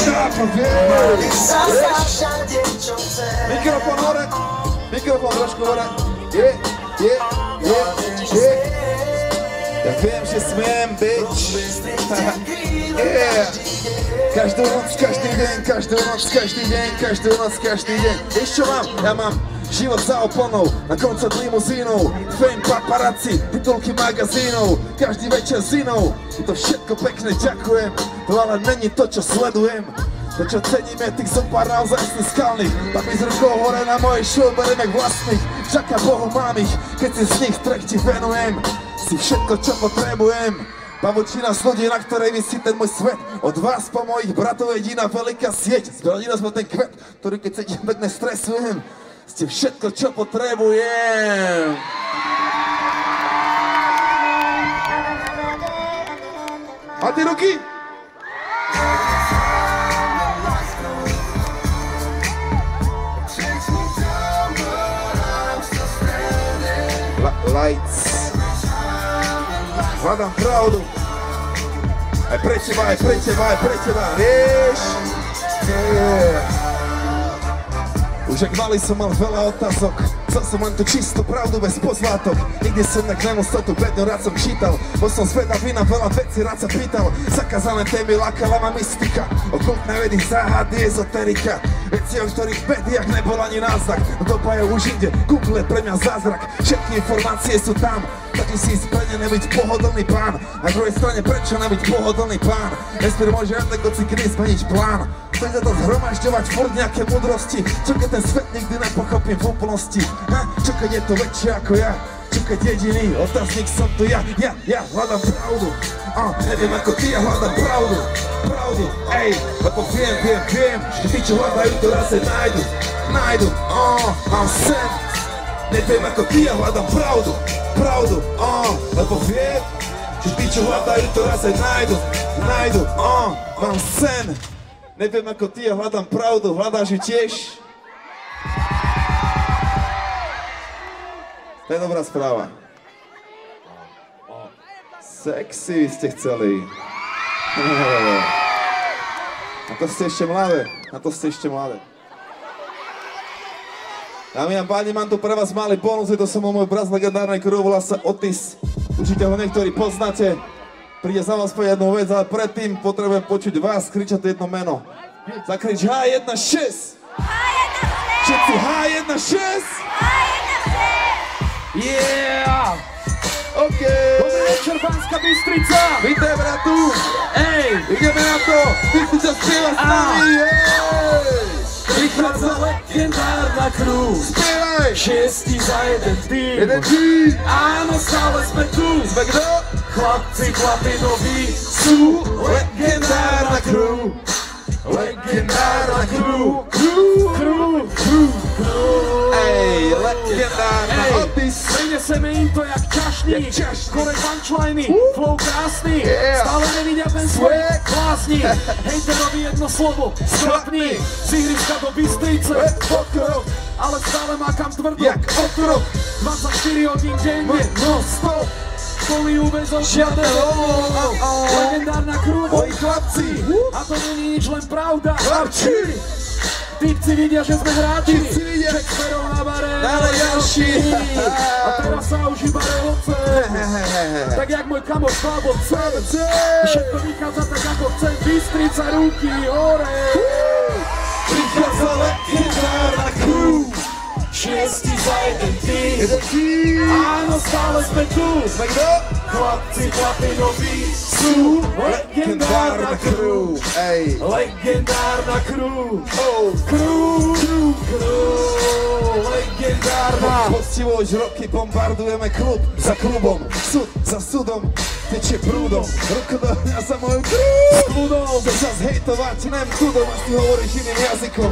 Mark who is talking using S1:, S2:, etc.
S1: tápa, mikrofón hore, mikrofón trošku hore. Ja viem, že smiem, bitch. Každú noc, každý deň, každú noc, každý deň, každú noc, každý deň. Vieš čo mám? Ja mám život za oponou, na koncert limuzínov, fame, paparazzi, titulky magazínov, každý večer s inou. Je to všetko pekné, ďakujem, to ale není to, čo sledujem. To, čo cením, je tých zopár naozaj skalných. Tak mi z rukou hore na mojej show berem jak vlastných. Vďaka Bohu mám ich, keď si z nich track ti venujem. Si všetko, čo potrebujem. Pavučina z ľudí, na ktorej visí ten môj svet. Od vás po mojich bratov jediná veľká sieť. Zbrodina sme ten kvet, ktorý keď cítim pekne stresujem. Ste všetko, čo potrebujem. A ty ruky? Lights. Hľadám pravdu. Aj pre teba, aj pre teba, aj pre teba, vieš? Už ak malý som mal veľa otázok. Chcel som len tú čistú pravdu bez pozlátok. Nikdy som tak nemusel tú bedňu, rád som čítal. Bol som zvedavý na veľa vecí, rád sa pýtal. Zakázané témy lákala ma mystika. Okultné vedy, záhady, ezoterika. Veci, o ktorých v médiách nebol ani náznak. No doba je už inde, Google je pre mňa zázrak. Všetky informácie sú tam. Taký si sprene nebyť pohodlný pán. Na druhej strane prečo nebyť pohodlný pán? Vesmír môže adekoci kedy zmeniť plán. Chcem za to zhromažďovať furt nejaké múdrosti. Čo keď ten svet nikdy nepochopím v úplnosti? Čo keď je to väčšie ako ja? Čo keď jediný otáznik som tu ja hľadám pravdu. Neviem ako ty, ja hľadám pravdu. Ej, lebo viem, že tí, čo hľadajú, to raz aj nájdu. Mám sen. Neviem ako ty, ja hľadám pravdu. Lebo viem, že tí, čo hľadajú, to raz aj nájdu. Mám sen. Neviem ako ty, ja hľadám pravdu. Hľadáš ju tiež? To je dobrá správa. Sexy vy ste chceli. A to ste ešte mladé. Dámy a páni, mám tu pre vás malý bonus, je to som môj brat z legendárnej crew, volá sa Otis. Určite ho niektorí poznáte. Príde za vás povedať jednu vec, ale predtým potrebujem počuť vás kričať jedno meno. Zakrič H16! Všetci H16! Yeah! OK! Dobrý večer, Banská Bystrica! Vítaj, bratu! Ej! Ideme na to! Ty si sa spieva s nami! Prichádza legendárna crew. Spievaj! 6 za jeden tým. Áno, stále sme tu. Sme kto? Chlapci noví sú legendárna crew. Legendárna crew. Ej, legendárna. Otis. Prineseme im to jak čašník. Korej punchliney, flow krásny. Stále nevidia ten svoj vlastník. Hejterovi jedno slovo, skrapník. Z ihriska do Bystrice, pokrok. Ale stále má kam tvrdo, otrok. 24 hodín denne, no stop. Školy uväzov, žiadne legendárna crew, moji chlapci. A to není nič, len pravda. Chlapci. Typci vidia, že sme hráči. Ček smerov na bare. Dále ďalší. A teraz sa už iba revoce. Tak jak môj kamoš Slavo chce. Všetko vychádza tak ako chce. Bystrica, ruky hore. Prichádza legendárna crew. 6 za jeden tým. Áno, stále sme tu. Sme kto? Chlapci noví sú legendárna crew. Ej. Legendárna crew. Crew. Legendárna. Poctivo už roky bombardujeme klub za klubom. Súd za súdom. Teče prúdom. Ruku do mňa za moju crew. S kľudom. Chceš sa zhejtovať, nem kľudom. A ty hovoríš iným jazykom.